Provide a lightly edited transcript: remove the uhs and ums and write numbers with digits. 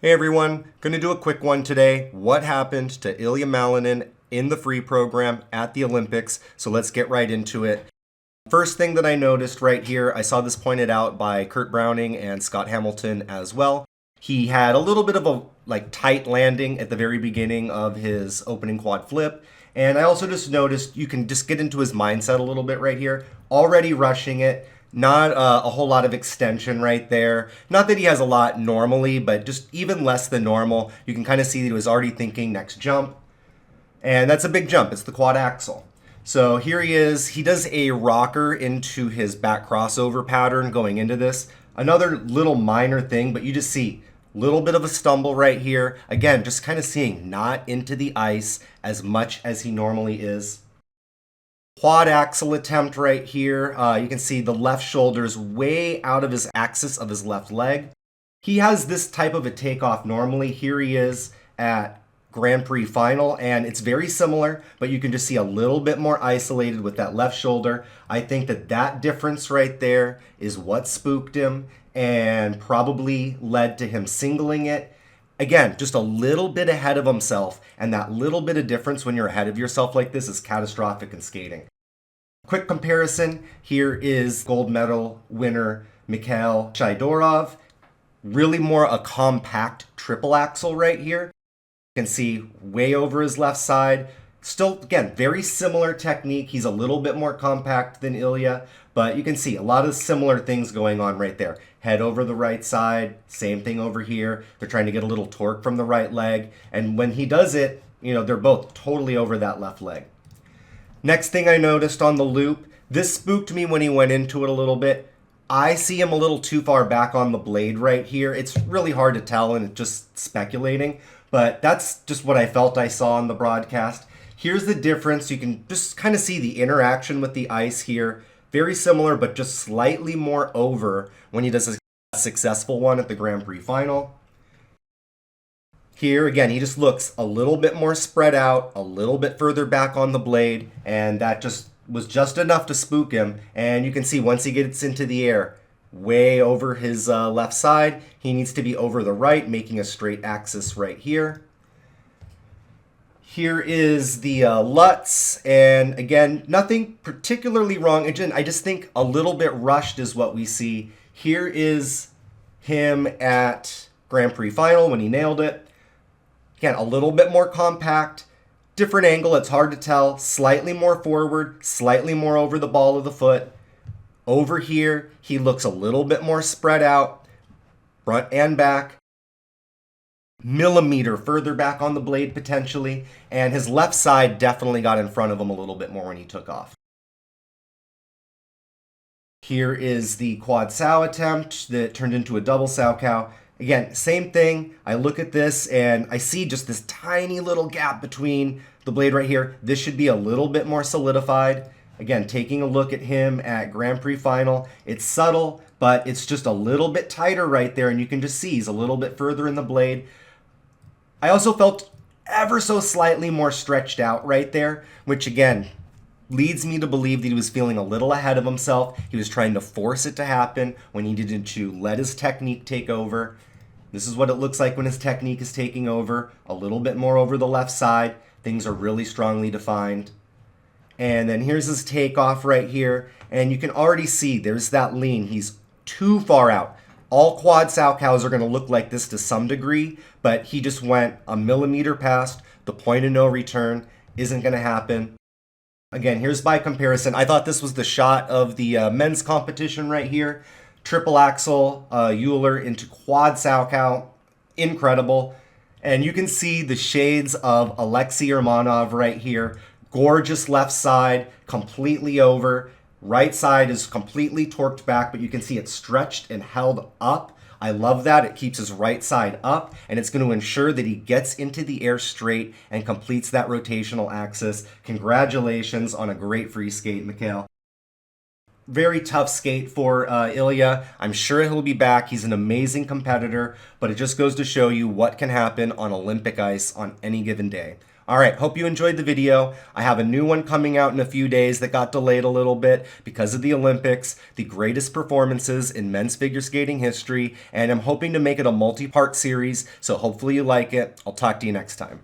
Hey everyone, gonna do a quick one today. What happened to Ilia Malinin in the free program at the Olympics? So let's get right into it. First thing that I noticed right here, I saw this pointed out by Kurt Browning and Scott Hamilton as well. He had a little bit of a tight landing at the very beginning of his opening quad flip. And I also just noticed you can just get into his mindset a little bit right here. Already rushing it. Not a whole lot of extension right there. Not that he has a lot normally, but just even less than normal. You can kind of see that he was already thinking next jump. And that's a big jump. It's the quad axel. So here he is. He does a rocker into his back crossover pattern going into this. Another little minor thing, but you just see a little bit of a stumble right here. Again, just kind of seeing not into the ice as much as he normally is. Quad axel attempt right here. You can see the left shoulder's way out of his axis of his left leg. He has this type of a takeoff normally. Here he is at Grand Prix final, and it's very similar, but you can just see a little bit more isolated with that left shoulder. I think that difference right there is what spooked him and probably led to him singling it. Again, just a little bit ahead of himself, and that little bit of difference when you're ahead of yourself like this is catastrophic in skating. Quick comparison, here is gold medal winner Mikhail Chidorov. Really more a compact triple axel right here. You can see way over his left side. Still, again, very similar technique. He's a little bit more compact than Ilia, but you can see a lot of similar things going on right there. Head over the right side, same thing over here. They're trying to get a little torque from the right leg, and when he does it, they're both totally over that left leg. Next thing I noticed on the loop, this spooked me when he went into it a little bit. I see him a little too far back on the blade right here. It's really hard to tell and it's just speculating, but that's just what I felt I saw on the broadcast. Here's the difference. You can just kind of see the interaction with the ice here. Very similar, but just slightly more over when he does a successful one at the Grand Prix final. Here, again, he just looks a little bit more spread out, a little bit further back on the blade, and that just was just enough to spook him. And you can see once he gets into the air, way over his left side, he needs to be over the right, making a straight axis right here. Here is the Lutz, and again, nothing particularly wrong. Again, I just think a little bit rushed is what we see. Here is him at Grand Prix final when he nailed it. Again, a little bit more compact, different angle, it's hard to tell, slightly more forward, slightly more over the ball of the foot. Over here, he looks a little bit more spread out, front and back, millimeter further back on the blade potentially, and his left side definitely got in front of him a little bit more when he took off. Here is the quad sow attempt that turned into a double salchow. Again, same thing. I look at this and I see just this tiny little gap between the blade right here. This should be a little bit more solidified. Again, taking a look at him at Grand Prix final, it's subtle, but it's just a little bit tighter right there, and you can just see he's a little bit further in the blade. I also felt ever so slightly more stretched out right there, which again, leads me to believe that he was feeling a little ahead of himself. He was trying to force it to happen when he needed to let his technique take over. This is what it looks like when his technique is taking over. A little bit more over the left side. Things are really strongly defined. And then here's his takeoff right here. And you can already see there's that lean. He's too far out. All quad salchows are going to look like this to some degree, but he just went a millimeter past. The point of no return isn't going to happen. Again, here's by comparison. I thought this was the shot of the men's competition right here. Triple axel Euler into quad salchow. Incredible. And you can see the shades of Alexei Urmanov right here. Gorgeous left side, completely over. Right side is completely torqued back, but you can see it's stretched and held up. I love that. It keeps his right side up, and it's going to ensure that he gets into the air straight and completes that rotational axis. Congratulations on a great free skate, Mikhail. Very tough skate for Ilia. I'm sure he'll be back. He's an amazing competitor, but it just goes to show you what can happen on Olympic ice on any given day. All right, hope you enjoyed the video. I have a new one coming out in a few days that got delayed a little bit because of the Olympics, the greatest performances in men's figure skating history, and I'm hoping to make it a multi-part series, so hopefully you like it. I'll talk to you next time.